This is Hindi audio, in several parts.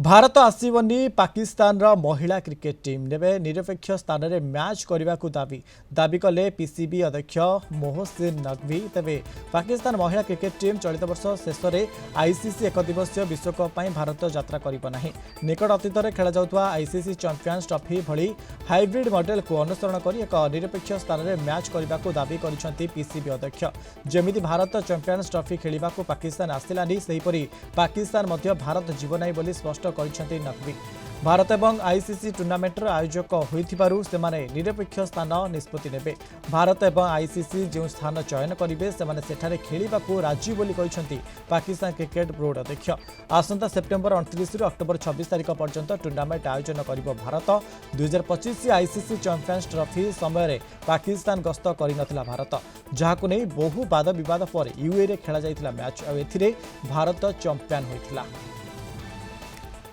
भारत आसबनी पाकिस्तान रा महिला क्रिकेट टीम ने निरपेक्ष स्थान में मैच करने को दाबी कले पीसीबी अध्यक्ष मोहसिन नकवी। तेज पाकिस्तान महिला क्रिकेट टीम चलित वर्ष शेष में आईसीसी एक दिवसीय विश्वकप पर भारत यात्रा करना। निकट अतीत में खेल जाऊा आईसीसी चैंपियंस ट्रॉफी भली हाइब्रिड मॉडल को अनुसरण कर एक निरपेक्ष स्थान में मैच करने को दाबी कर पीसीबी अध्यक्ष। जमी भारत चैंपियंस ट्रॉफी खेलने को पाकिस्तान आसलानी सेहीपरि पाकिस्तान मध्य भारत जीवनाई बोली स्पष्ट କରିଛନ୍ତି नकवी। भारत एवं आईसीसी टूर्नामेंटर आयोजक होइथिबारु सेमाने निरपेक्ष स्थान निष्पत्ति नेबे। भारत एवं आईसीसी जो स्थान चयन करेंगे सेमाने सेठारे खेलिबाकू राजी बोली କହିଛନ୍ତି पाकिस्तान क्रिकेट बोर्ड अध्यक्ष। आसंता सेप्टेम्बर 29 रु अक्टोबर 26 तारिख पर्यंत टूर्नामेंट आयोजन करिबो भारत। 2025 आईसीसी चैंपियंस ट्रॉफी समय पाकिस्तान गस्त करनथिला भारत, जहाकू नै बहु वाद विवाद पर यूए रे खेला जायतिला मैच आ एथिरे भारत चैंपियन होइथिला।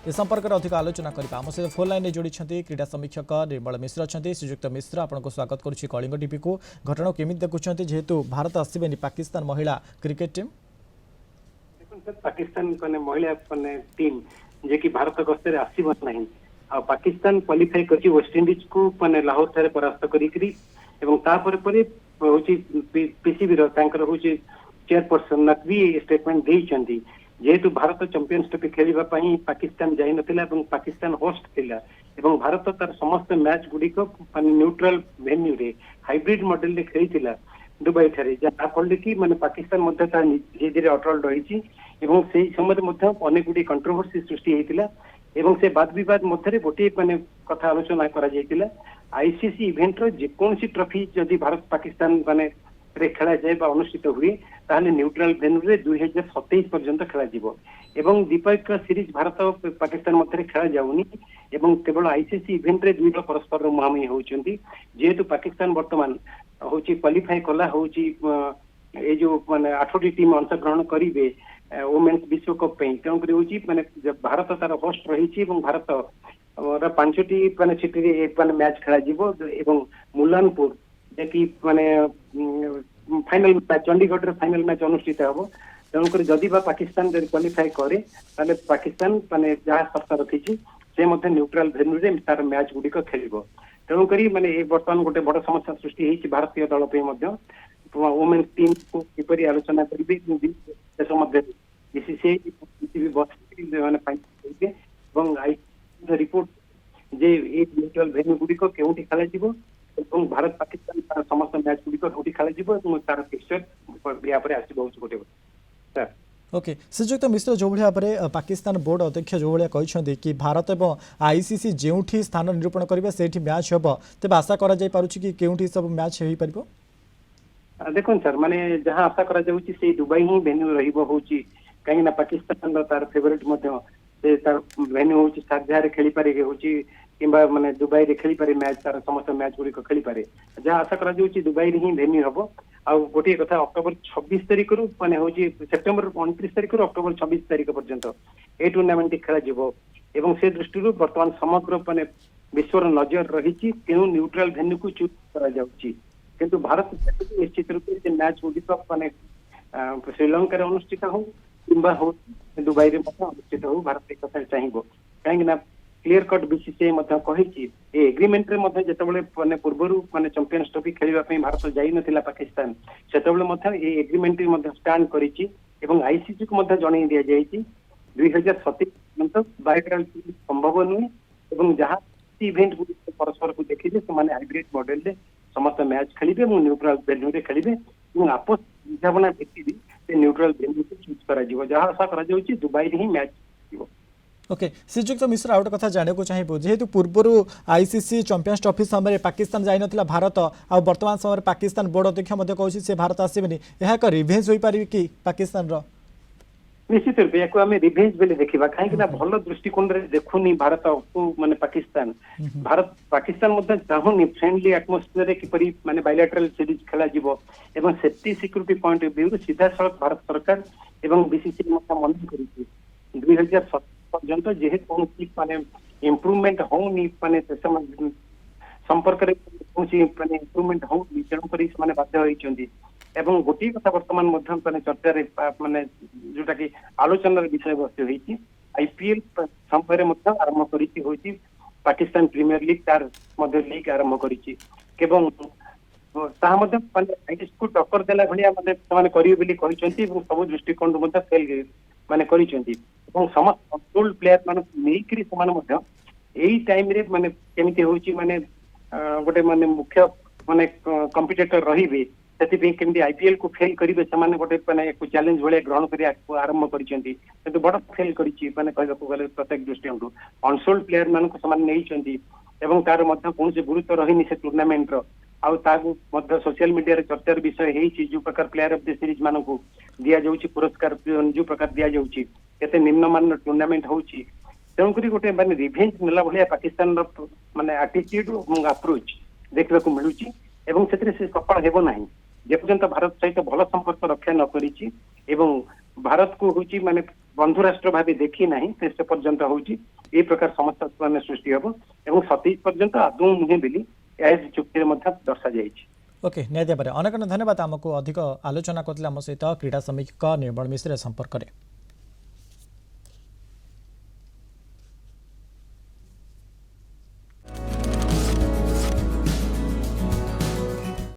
ए संपर्क में अधिक आलोचना करबा आम सहित फोन लाइन जोड़ी क्रीड़ा समीक्षक निर्मल मिश्र अच्छा। श्रीजुक्त मिश्र आपको स्वागत करुच्ची कलिंग टीवी को। घटना केमी देखुं जेहेतु भारत आसबेनी पाकिस्तान महिला क्रिकेट टीम पाकिस्तान महिला टीम जे कि भारत गस्तर आसब नहीं आ पाकिस्तान क्वालिफाई कर वेस्ट इंडीज को लाहौर ठारे परास्त करी पीसीबी चेयरपर्सन नकवी स्टेटमेंट देइछंती जेहेतु भारत चैंपियंस ट्रॉफी खेलिबा पई पाकिस्तान जाई नथिला एवं पाकिस्तान होस्ट थिला एवं भारत तार समस्त मैच गुडिक न्यूट्रल वेन्यू रे हाइब्रिड मॉडल रे खेलिथिला दुबई ठारे जहा फल कि पाकिस्तान मध्य धीरे धीरे अटल रही एवं से समय मध्य अनेक गुडी कंट्रोवर्सी सृष्टि होइतिला एवं से वाद विवाद मध्य गोटे कथा आलोचना करा जाइतिला आईसीसी इवेंट रो जेकोसी ट्रॉफी जदि भारत पाकिस्तान खेला जाए अनुष्ठित हुए ताहले न्यूट्रल वेन्यू रे 2027 पर्यंत खेला जीवो एवं द्विपक्षीय सीरीज भारत पाकिस्तान मध्य खेला जाउनी एवं केवल आईसीसी इवेंट रे दुई परस्पर मुहांमुही होउचंती। जेहेतु पाकिस्तान वर्तमान होची क्वालिफाई कला होची ए जो 8टी टीम अंशग्रहण करिवे वुमेन्स विश्वकप पे तेणुकर होची भारत तार होस्ट रही भारत 5टी सिटी रे मैच खेला जीवो एवं मुलानपुर कि फाइनल मैच चंडीगढ़ रे फाइनल मैच अनुष्ठित हम तेणुकर जदि पाकिस्तान क्वालिफाई करे ताले पाकिस्तान जहाँ शर्त रखी से न्यूट्रल वेन्यू रे तार मैच गुडिक खेलिबो। तेणुकर बर्तमान गोटे बड़ समस्या सृष्टि होती भारतीय दल पे वुमेन्स टीम को किपरि आलोचना करेंगे देश मध्य बीसीसीआई रिपोर्ट जे न्यूट्रल वेन्यू गुडिक केउठी खेला जीवो भारत पाकिस्तान समस्त मैच गुडिक कोठी खेला जीवो तार फिक्सचर या पर आसी बहुत गोटे सर। ओके श्रीजुक्त मिश्र जो भाया पाकिस्तान बोर्ड अध्यक्ष जो भाया कहते कि भारत एवं आईसीसी जोठी स्थान निरूपण करेंगे से मैच हम तेज आशा कि केउठी सब मैच हो पार देखो सर माने जहाँ आशा करा जाउची से दुबई ही वेन्यू रहिबो होची कहीं पाकिस्तान तार फेवरेट मध्य से तार वेन्यू होची शारजाह रे खेली पारे होची किंबा माने दुबई रे खेली पारे मैच तार समस्त मैच गुडी को खेली पारे जहाँ आशा करा जाउची दुबई रे ही वेन्यू हबो। आ गोटे कथा अक्टोबर 26 तारिख रु माने होची सेप्टेम्बर 29 तारिख रु अक्टोबर 26 तारिख पर्यंत ए टूर्नामेंट खेला जीवो एवं से दृष्टि वर्तमान समग्र माने विश्वर नजर रही तेणु न्यूट्रल वेन्यू को चूज करा जाउची किंतु भारत निश्चित रूप से मैच गुडिक श्रीलंका अनुष्ठित हो किंबा हो दुबई रे अनुष्ठित हो भारत एक कथा चाहिए कहीं क्लियर कट बीसीसीआई कही एग्रीमेंट रे जितेबाला पूर्वर चैंपियंस ट्रॉफी खेलवा भारत जाई नथिला पाकिस्तान सेतेबेले एग्रीमेंट स्टैंड करिछि एवं आईसीसी को जणई दिया जाइछि 2027 पर्यंत बायलैटरल संभव नुहे एवं जहाँ इवेंट परस्पर को देखिले से हाइब्रिड मॉडल रे समस्त मैच खेलिबे और न्यूट्रल वेन्यू रे खेलिबे और आपस बुझामणा भित्ति से न्यूट्रल वेन्यू को चूज करा जिवो जहाँ आशा करा जाउछि दुबई रे ही मैच जिवो। ओके श्रीजुक्त मिश्र आउट कथा जानक चाहिए जेहेतु पूर्वर आईसीसी चैंपियंस ट्रॉफी समय पाकिस्तान जाई नथिला भारत आ वर्तमान समय पाकिस्तान बोर्ड अध्यक्ष कहूँ से भारत आसबेनी यह एक रिवेंज हो पारि कि पाकिस्तान रो निश्चित रूप या आम रिवेंज बोले देखा कहीं भल दृष्टिकोण रे देखुनी भारत को माने पाकिस्तान भारत पाकिस्तान चाहूनी फ्रेंडली एटमोस्फियर किपरि माने बायलैटरल सीरीज खेला जीवो एवं safety security point of view सीधा सड़क भारत सरकार एवं बीसीसीआई मन करिछि 2017 पर्यंत जेहेतु माने इम्प्रूवमेंट होनी माने संपर्क रे इम्प्रूवमेंट होनी तेणुकर बाध्य होइछंती एवं गोटे कथा वर्तमान चर्चा माने जोटा कि आलोचनार विषय वस्तु होती आईपीएल समय ମଧ୍ୟ ଆରମ୍ଭ କରିଛି ହେଉଛି ପାକିସ୍ତାନ ପ୍ରିମିୟର ଲିଗ୍ ତାର ମଧ୍ୟ ଲିଗ୍ ଆରମ୍ଭ କରିଛି ଏବଂ ତାହା ମଧ୍ୟ ମାନେ ଆଇସିସିକୁ ଟକ୍କର ଦେଲା ଭଳିଆ ମାନେ ସେମାନେ କରିବେ ବୋଲି କହିଛନ୍ତି ଏବଂ ସବୁ ଦୃଷ୍ଟିକୋଣରୁ ମଧ୍ୟ ଫେଲ ମାନେ କରିଛନ୍ତି ଏବଂ ସମସ୍ତ କଣ୍ଟ୍ରୋଲ ପ୍ଲେୟାର ମାନଙ୍କୁ ନେଇକରି ସେମାନେ ମଧ୍ୟ ଏଇ ଟାଇମରେ ମାନେ କେମିତି ହେଉଛି ମାନେ ଗୋଟେ ମାନେ ମୁଖ୍ୟ ମାନେ କମ୍ପିଟିଟର ରହିବେ ସେଥିପାଇଁ କେମିତି ଆଇପିଏଲ କୁ ଫେଲ କରିବେ ସେମାନେ ଗୋଟେ ମାନେ ଚ୍ୟାଲେଞ୍ଜ ଭଳିଆ ଗ୍ରହଣ କରି ଆରମ୍ଭ କରିଛନ୍ତି କିନ୍ତୁ ବଡ ଫେଲ କରିଛି ମାନେ କହିବାକୁ ଗଲେ ପ୍ରତ୍ୟେକ ଦୃଷ୍ଟିକୋଣରୁ ଅନସୋଲ୍ଡ ପ୍ଲେୟାର ମାନଙ୍କୁ ସେମାନେ ନେଇଛନ୍ତି ଏବଂ ତାର ମଧ୍ୟ କୌଣସି ଗୁରୁତ୍ୱ ରହିନି ସେ ଟୁର୍ଣ୍ଣାମେଣ୍ଟର ଆଉ ତାକୁ ମଧ୍ୟ ସୋସିଆଲ ମିଡିଆରେ ଚର୍ଚ୍ଚାର ବିଷୟ ହେଇଛି ଯୋଉ ପ୍ରକାର ପ୍ଲେୟାର ଅଫ ଦି ସିରିଜ ମାନଙ୍କୁ ଦିଆଯାଉଛି ପୁରସ୍କାର ଯୋଉ ପ୍ରକାର ଦିଆଯାଉଛି କେତେ ନିମ୍ନମାନର ଟୁର୍ଣ୍ଣାମେଣ୍ଟ ହଉଛି ତେଣୁକରି ଗୋଟେ ମାନେ ରିଭେଞ୍ଜ ନେଲା ଭଳିଆ ପାକିସ୍ତାନର ମାନେ ଆଟିଚ୍ୟୁଡ ଏବଂ ଆପ୍ରୋଚ ଦେଖିବାକୁ ମିଳୁଛି ଏବଂ ସେଥିରେ ସେ ସଫଳ ହେବ ନାହିଁ ଯେପର୍ଯ୍ୟନ୍ତ ଭାରତ ସହିତ ଭଲ ସମ୍ପର୍କ ରକ୍ଷା ନ କରିଛି ଏବଂ ଭାରତକୁ ହଉଛି ମାନେ ବନ୍ଧୁ ରାଷ୍ଟ୍ର ଭାବେ ଦେଖି ନାହିଁ ସେ ପର୍ଯ୍ୟନ୍ତ ହଉଛି এই ପ୍ରକାର ସମସ୍ୟା ମାନେ ସୃଷ୍ଟି ହେବ ଏବଂ 27 ପର୍ଯ୍ୟନ୍ତ ଆଦୌ ନୁହେଁ ବୋଲି ଏଆଇସି ଚୁକ୍ତିରେ ମଧ୍ୟ ଦର୍ଶାଯାଇଛି। ओके निहाती भाବରେ ଅନେକ ଧନ୍ୟବାଦ ଆମକୁ ଅଧିକ ଆଲୋଚନା କରିଥିଲେ ଆମ ସହିତ କ୍ରୀଡ଼ା ସମୀକ୍ଷକ ନିର୍ମଳ ମିଶ୍ର ସମ୍ପର୍କରେ।